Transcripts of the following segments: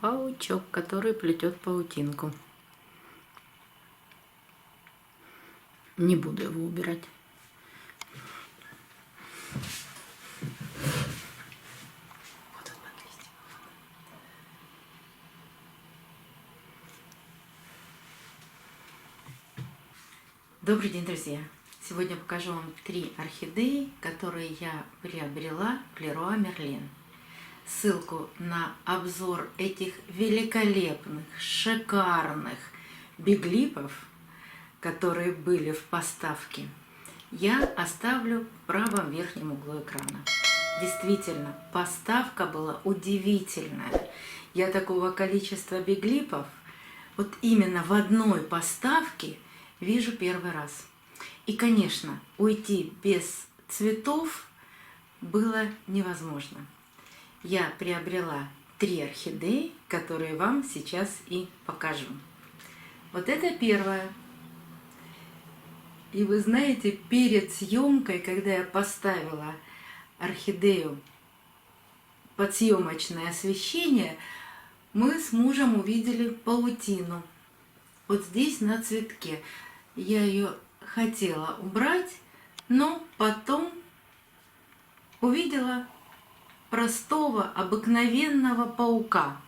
Паучок, который плетет паутинку. Не буду его убирать. Вот он под листиком. Добрый день, друзья! Сегодня покажу вам 3 орхидеи, которые я приобрела в Леруа Мерлен. Ссылку на обзор этих великолепных, шикарных биглипов, которые были в поставке, я оставлю в правом верхнем углу экрана. Действительно, поставка была удивительная. Я такого количества биглипов вот именно в одной поставке вижу первый раз. И, конечно, уйти без цветов было невозможно. Я приобрела 3 орхидеи, которые вам сейчас и покажу. Вот это первая. И вы знаете, перед съемкой, когда я поставила орхидею под съемочное освещение, мы с мужем увидели паутину. Вот здесь на цветке. Я ее хотела убрать, но потом увидела простого, обыкновенного паука.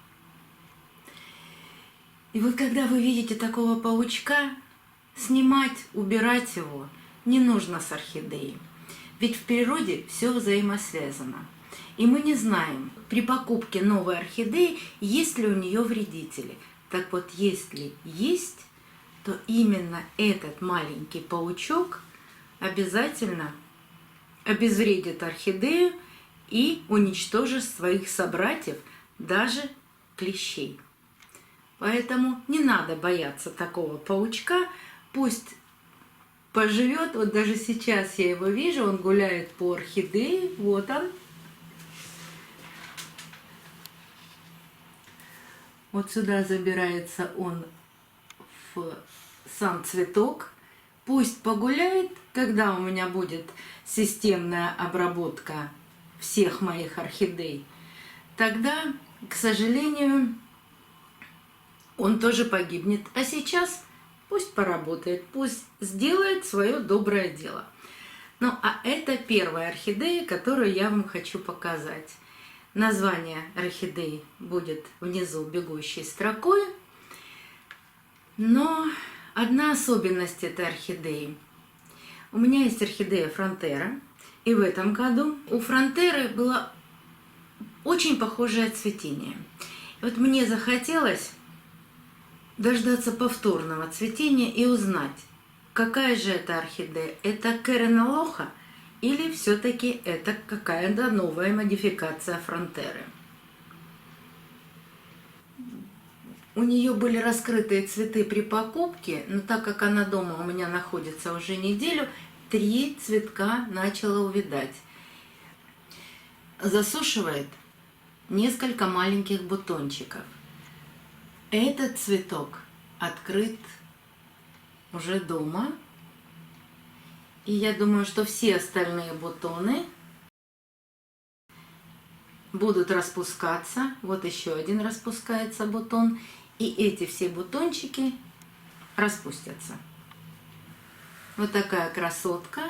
И вот когда вы видите такого паучка, снимать, убирать его не нужно с орхидеей. Ведь в природе все взаимосвязано. И мы не знаем при покупке новой орхидеи, есть ли у нее вредители. Так вот, если есть, то именно этот маленький паучок обязательно обезвредит орхидею и уничтожит своих собратьев, даже клещей. Поэтому не надо бояться такого паучка, пусть поживет. Вот даже сейчас я его вижу, он гуляет по орхидее, вот он. Вот сюда забирается он в сам цветок. Пусть погуляет, когда у меня будет системная обработка всех моих орхидей, тогда, к сожалению, он тоже погибнет. А сейчас пусть поработает, пусть сделает свое доброе дело. Ну, а это первая орхидея, которую я вам хочу показать. Название орхидеи будет внизу бегущей строкой. Но одна особенность этой орхидеи. У меня есть орхидея Фронтера. И в этом году у Фронтеры было очень похожее цветение. И вот мне захотелось дождаться повторного цветения и узнать, какая же это орхидея. Это Керена Лоха или все-таки это какая-то новая модификация Фронтеры. У нее были раскрытые цветы при покупке, но так как она дома у меня находится уже неделю, 3 цветка начала увядать. Засушивает несколько маленьких бутончиков. Этот цветок открыт уже дома. И я думаю, что все остальные бутоны будут распускаться. Вот еще один распускается бутон. И эти все бутончики распустятся. Вот такая красотка.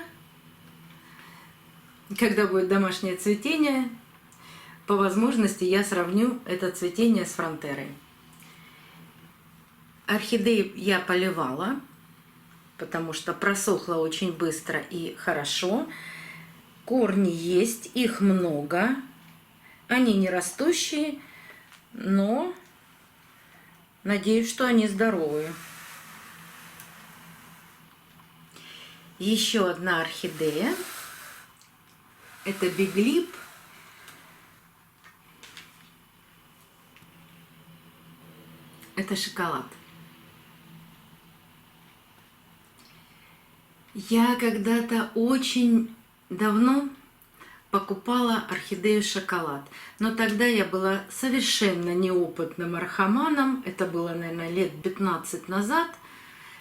Когда будет домашнее цветение, по возможности я сравню это цветение с Фронтерой. Орхидеи я поливала, потому что просохло очень быстро и хорошо. Корни есть, их много. Они не растущие, но надеюсь, что они здоровые. Еще одна орхидея. Это биглип. Это шоколад. Я когда-то очень давно покупала орхидею шоколад. Но тогда я была совершенно неопытным орхоманом. Это было, наверное, лет 15 назад.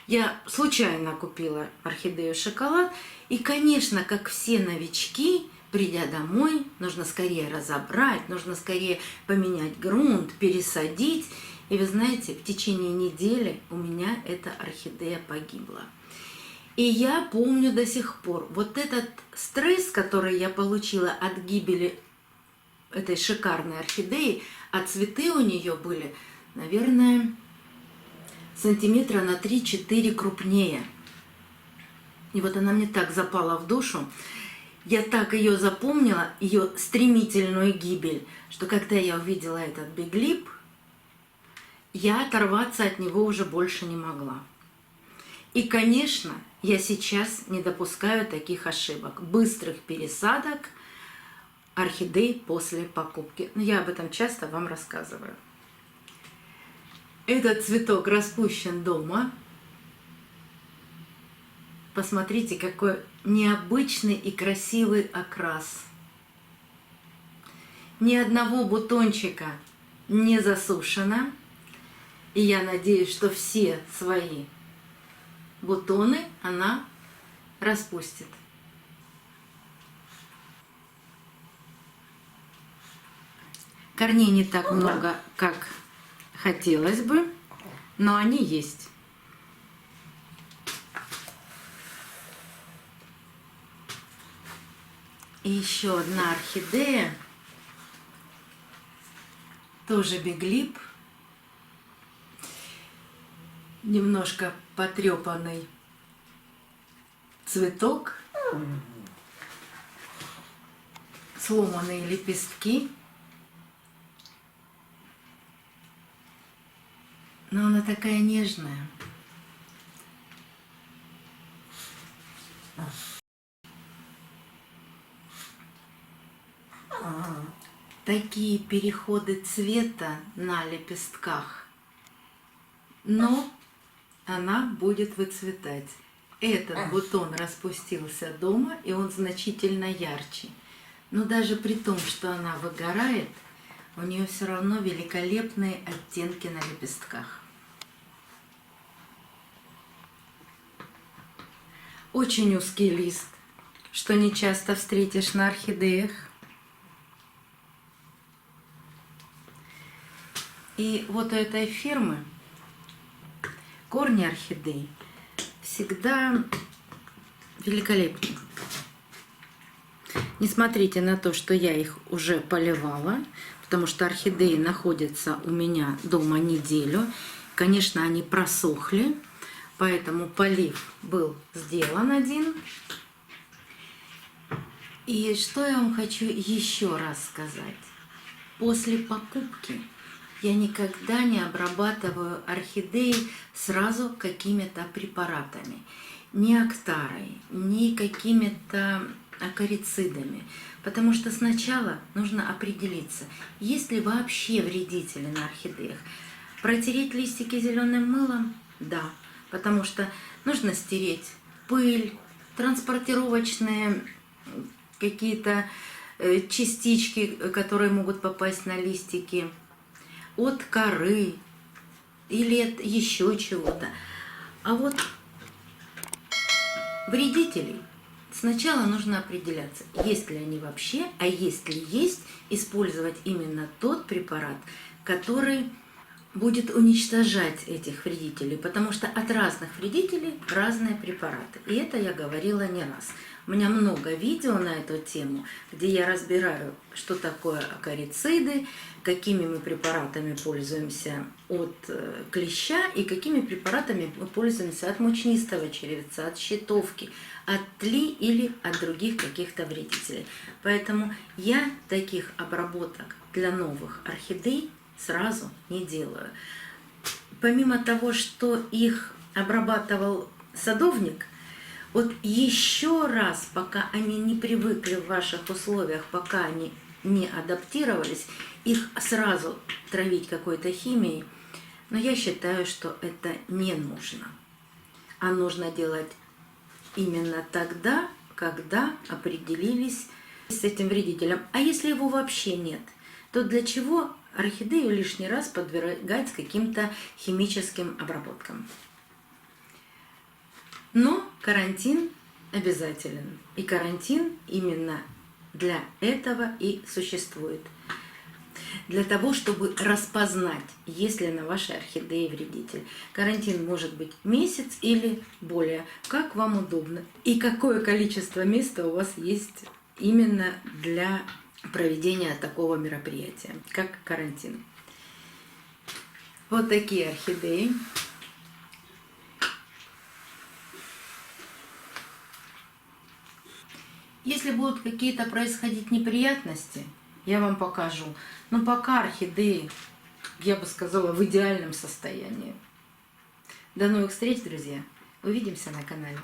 Я случайно купила орхидею шоколад. И, конечно, как все новички, придя домой, нужно скорее разобрать, нужно скорее поменять грунт, пересадить. И вы знаете, в течение недели у меня эта орхидея погибла. И я помню до сих пор вот этот стресс, который я получила от гибели этой шикарной орхидеи, а цветы у нее были, наверное, сантиметра на 3-4 крупнее. И вот она мне так запала в душу, я так ее запомнила, ее стремительную гибель, что когда я увидела этот биглип, я оторваться от него уже больше не могла. И, конечно, я сейчас не допускаю таких ошибок, быстрых пересадок орхидей после покупки. Я об этом часто вам рассказываю. Этот цветок распущен дома. Посмотрите, какой необычный и красивый окрас. Ни одного бутончика не засушено. И я надеюсь, что все свои бутоны она распустит. Корней не так много, как хотелось бы, но они есть. И еще одна орхидея, тоже биглип, немножко потрепанный цветок, сломанные лепестки, но она такая нежная. Такие переходы цвета на лепестках, но она будет выцветать. Этот бутон распустился дома, и он значительно ярче. Но даже при том, что она выгорает, у нее все равно великолепные оттенки на лепестках. Очень узкий лист, что не часто встретишь на орхидеях. И вот у этой фирмы корни орхидей всегда великолепны. Не смотрите на то, что я их уже поливала, потому что орхидеи находятся у меня дома неделю. Конечно, они просохли, поэтому полив был сделан один. И что я вам хочу еще раз сказать. После покупки я никогда не обрабатываю орхидеи сразу какими-то препаратами. Ни актарой, ни какими-то акарицидами. Потому что сначала нужно определиться, есть ли вообще вредители на орхидеях. Протереть листики зеленым мылом? Да. Потому что нужно стереть пыль, транспортировочные какие-то частички, которые могут попасть на листики, от коры или от еще чего-то. А вот вредителей сначала нужно определяться, есть ли они вообще, а если есть, использовать именно тот препарат, который будет уничтожать этих вредителей, потому что от разных вредителей разные препараты. И это я говорила не раз. У меня много видео на эту тему, где я разбираю, что такое акарициды, какими мы препаратами пользуемся от клеща и какими препаратами мы пользуемся от мучнистого червеца, от щитовки, от тли или от других каких-то вредителей. Поэтому я таких обработок для новых орхидей сразу не делаю. Помимо того, что их обрабатывал садовник, вот еще раз, пока они не привыкли в ваших условиях, пока они не адаптировались, их сразу травить какой-то химией, но я считаю, что это не нужно. А нужно делать именно тогда, когда определились с этим вредителем. А если его вообще нет, то для чего орхидею лишний раз подвергать каким-то химическим обработкам? Но карантин обязателен. И карантин именно для этого и существует. Для того, чтобы распознать, есть ли на вашей орхидее вредитель. Карантин может быть месяц или более, как вам удобно. И какое количество места у вас есть именно для проведения такого мероприятия, как карантин. Вот такие орхидеи. Если будут какие-то происходить неприятности, я вам покажу. Но пока орхидеи, я бы сказала, в идеальном состоянии. До новых встреч, друзья. Увидимся на канале.